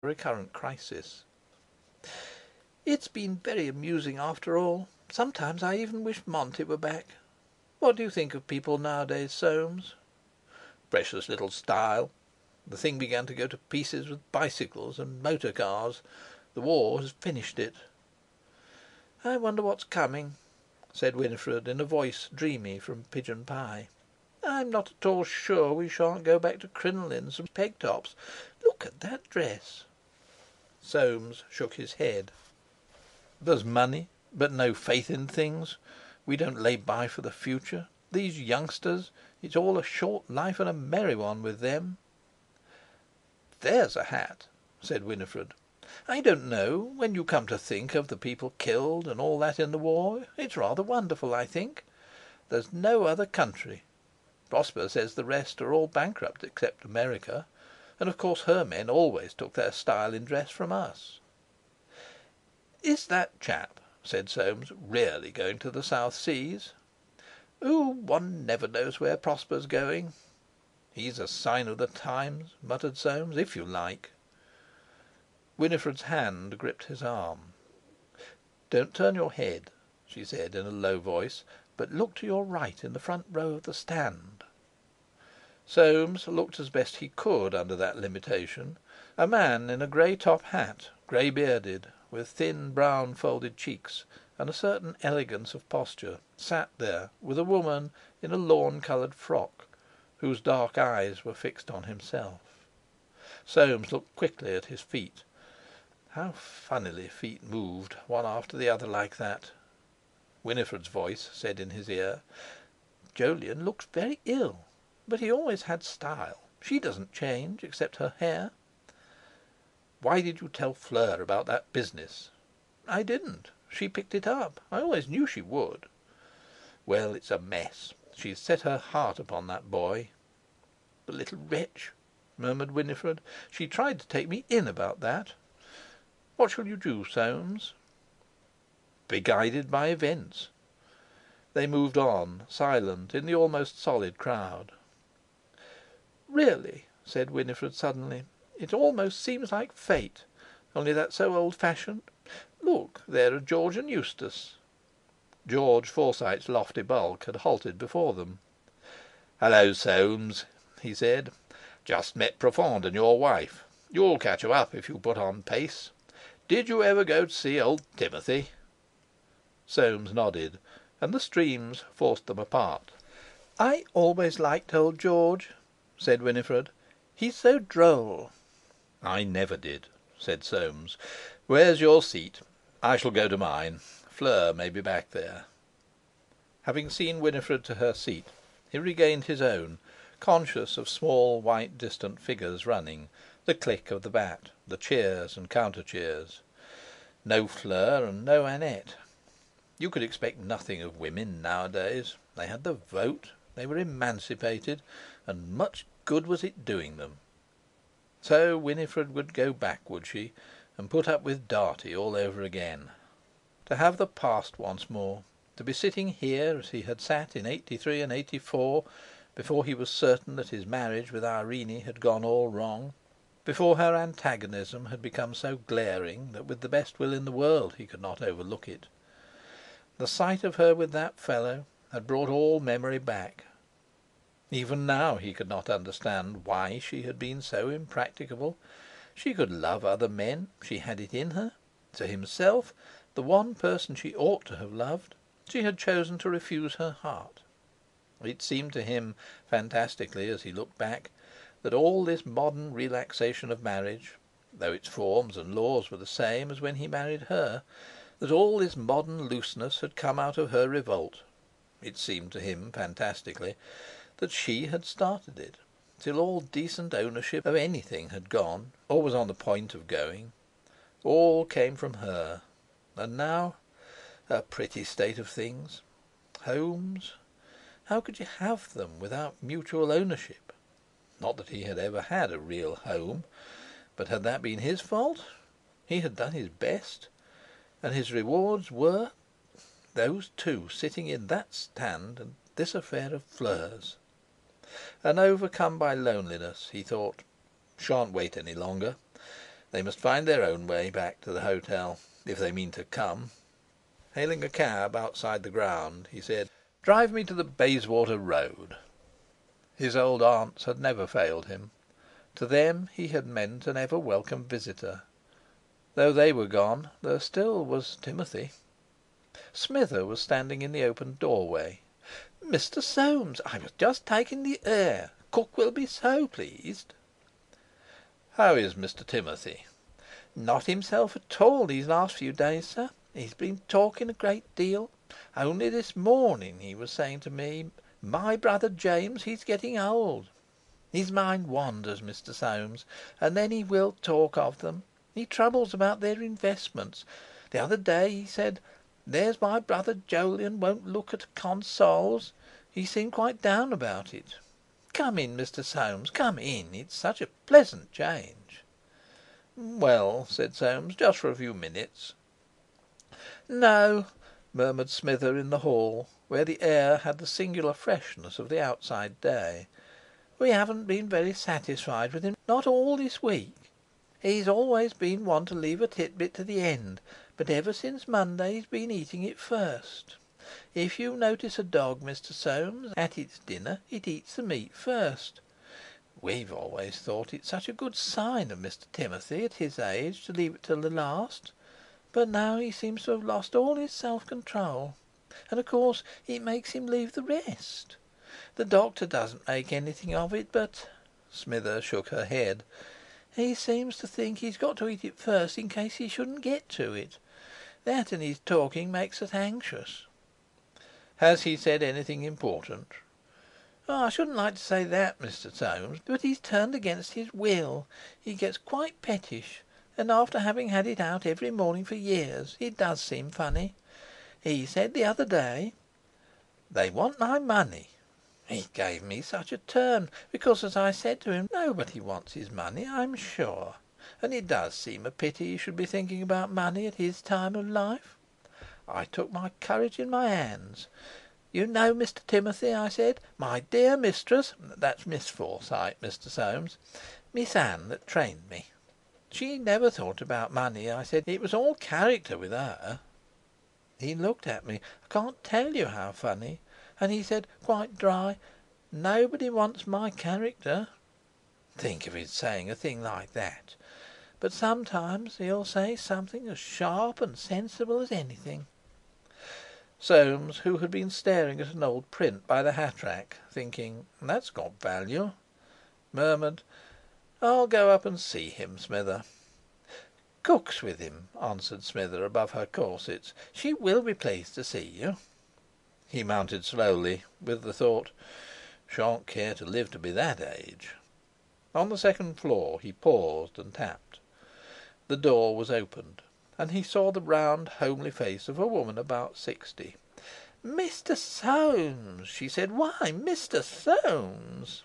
recurrent crisis. "It's been very amusing after all. Sometimes I even wish Monty were back. What do you think of people nowadays, Soames?" "Precious little style. The thing began to go to pieces with bicycles and motor cars. The war has finished it." "I wonder what's coming," said Winifred, in a voice dreamy from pigeon pie. "I'm not at all sure we shan't go back to crinolines and peg tops. Look at that dress." Soames shook his head. "There's money, but no faith in things. We don't lay by for the future. These youngsters, it's all a short life and a merry one with them." "There's a hat," said Winifred. "I don't know, when you come to think of the people killed and all that in the war, it's rather wonderful, I think. There's no other country. Prosper says the rest are all bankrupt except America, and of course her men always took their style in dress from us." "Is that chap," said Soames, "really going to the South Seas?" "Oh, one never knows where Prosper's going." "He's a sign of the times," muttered Soames, "if you like." Winifred's hand gripped his arm. "Don't turn your head," she said in a low voice, "but look to your right in the front row of the stand." Soames looked as best he could under that limitation. A man in a grey top hat, grey bearded, with thin brown folded cheeks and a certain elegance of posture, sat there with a woman in a lawn-coloured frock, whose dark eyes were fixed on himself. Soames looked quickly at his feet. How funnily feet moved, one after the other like that! Winifred's voice said in his ear: "Jolyon looks very ill, but he always had style. She doesn't change, except her hair." "Why did you tell Fleur about that business?" "I didn't. She picked it up. I always knew she would." "Well, it's a mess. She's set her heart upon that boy." "The little wretch!" murmured Winifred. "She tried to take me in about that. What shall you do, Soames?" "Be guided by events." They moved on, silent, in the almost solid crowd. "Really," said Winifred suddenly, "it almost seems like fate, only that's so old‐fashioned. Look, there are George and Eustace." George Forsyte's lofty bulk had halted before them. "Hallo, Soames," he said. "Just met Profond and your wife. You'll catch 'em up if you put on pace. Did you ever go to see old Timothy?" Soames nodded, and the streams forced them apart. "I always liked old George," said Winifred. "He's so droll." "I never did," said Soames. "Where's your seat? I shall go to mine. Fleur may be back there." Having seen Winifred to her seat, he regained his own, conscious of small white distant figures running, the click of the bat, the cheers and counter-cheers. No Fleur and no Annette. You could expect nothing of women nowadays. They had the vote, they were emancipated, and much good was it doing them. So Winifred would go back, would she, and put up with Dartie all over again? To have the past once more, to be sitting here as he had sat in '83 and '84, before he was certain that his marriage with Irene had gone all wrong, before her antagonism had become so glaring that with the best will in the world he could not overlook it. The sight of her with that fellow had brought all memory back. Even now he could not understand why she had been so impracticable. She could love other men, she had it in her. To himself, the one person she ought to have loved, she had chosen to refuse her heart. It seemed to him, fantastically, as he looked back, that all this modern relaxation of marriage, though its forms and laws were the same as when he married her, that all this modern looseness had come out of her revolt. It seemed to him, fantastically, that she had started it, till all decent ownership of anything had gone, or was on the point of going. All came from her. And now, a pretty state of things. Homes! How could you have them without mutual ownership? Not that he had ever had a real home, but had that been his fault? He had done his best, and his rewards were—those two sitting in that stand, and this affair of Fleur's. And overcome by loneliness, he thought: "Shan't wait any longer. They must find their own way back to the hotel, if they mean to come. Hailing a cab outside the ground, he said, "Drive me to the Bayswater Road." His old aunts had never failed him. To them he had meant an ever welcome visitor. Though they were gone, there still was Timothy. Smither was standing in the open doorway. "Mr. Soames, I was just taking the air. Cook will be so pleased." "How is Mr. Timothy?" "Not himself at all these last few days, sir. He's been talking a great deal. Only this morning he was saying to me, 'My brother James, he's getting old.' His mind wanders, Mr. Soames, and then he will talk of them. He troubles about their investments. The other day he said, 'There's my brother Jolyon won't look at consols.' He seemed quite down about it. Come in, Mr. Soames, come in. It's such a pleasant change." "Well," said Soames, "just for a few minutes." "No," murmured Smither in the hall, where the air had the singular freshness of the outside day. "We haven't been very satisfied with him, not all this week. He's always been one to leave a titbit to the end, but ever since Monday he's been eating it first. If you notice a dog, Mr. Soames, at its dinner, it eats the meat first. We've always thought it such a good sign of Mr. Timothy at his age to leave it till the last, but now he seems to have lost all his self-control, and of course it makes him leave the rest. The doctor doesn't make anything of it, but—" Smither shook her head. "He seems to think he's got to eat it first in case he shouldn't get to it. That and his talking makes us anxious." "Has he said anything important?" "Oh, I shouldn't like to say that, Mr. Soames, but he's turned against his will. He gets quite pettish, and after having had it out every morning for years, it does seem funny. He said the other day, 'They want my money.' He gave me such a turn, because, as I said to him, nobody wants his money, I'm sure, and it does seem a pity he should be thinking about money at his time of life. I took my courage in my hands. 'You know, Mr. Timothy,' I said, 'my dear mistress'—that's Miss Forsyte, Mr. Soames—Miss Anne that trained me. She never thought about money,' I said. 'It was all character with her.' He looked at me, I can't tell you how funny, and he said, quite dry, 'Nobody wants my character.' Think of his saying a thing like that! But sometimes he'll say something as sharp and sensible as anything." Soames, who had been staring at an old print by the hat rack, thinking, "That's got value," murmured, "I'll go up and see him, Smither." "Cook's with him," answered Smither above her corsets. "She will be pleased to see you." He mounted slowly, with the thought, "Shan't care to live to be that age." On the second floor he paused and tapped. The door was opened, and he saw the round, homely face of a woman about 60. "Mr. Soames!" she said. "Why, Mr. Soames!"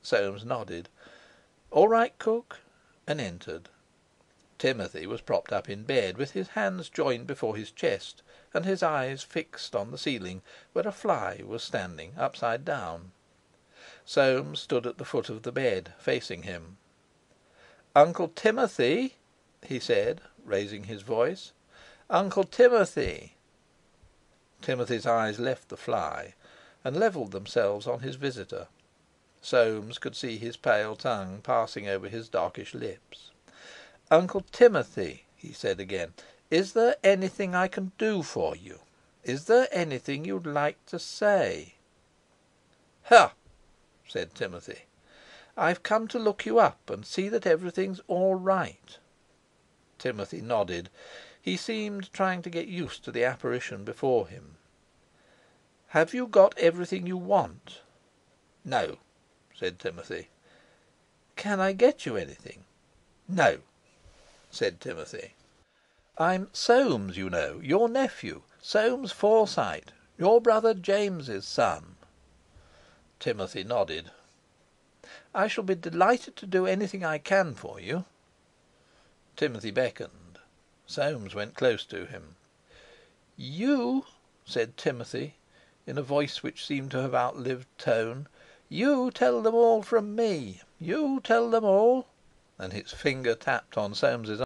Soames nodded. "All right, Cook?" and entered. Timothy was propped up in bed, with his hands joined before his chest, and his eyes fixed on the ceiling, where a fly was standing upside down. Soames stood at the foot of the bed, facing him. "Uncle Timothy," he said, raising his voice. "Uncle Timothy." Timothy's eyes left the fly, and levelled themselves on his visitor. Soames could see his pale tongue passing over his darkish lips. "Uncle Timothy," he said again, "is there anything I can do for you? Is there anything you'd like to say?" "Ha!" said Timothy. "I've come to look you up and see that everything's all right." Timothy nodded. He seemed trying to get used to the apparition before him. "Have you got everything you want?" "No," said Timothy. "Can I get you anything?" "No," said Timothy. "I'm Soames, you know, your nephew, Soames Forsyte, your brother James's son." Timothy nodded. "I shall be delighted to do anything I can for you." Timothy beckoned. Soames went close to him. "You," said Timothy, in a voice which seemed to have outlived tone, "you tell them all from me. You tell them all." and his finger tapped on Soames's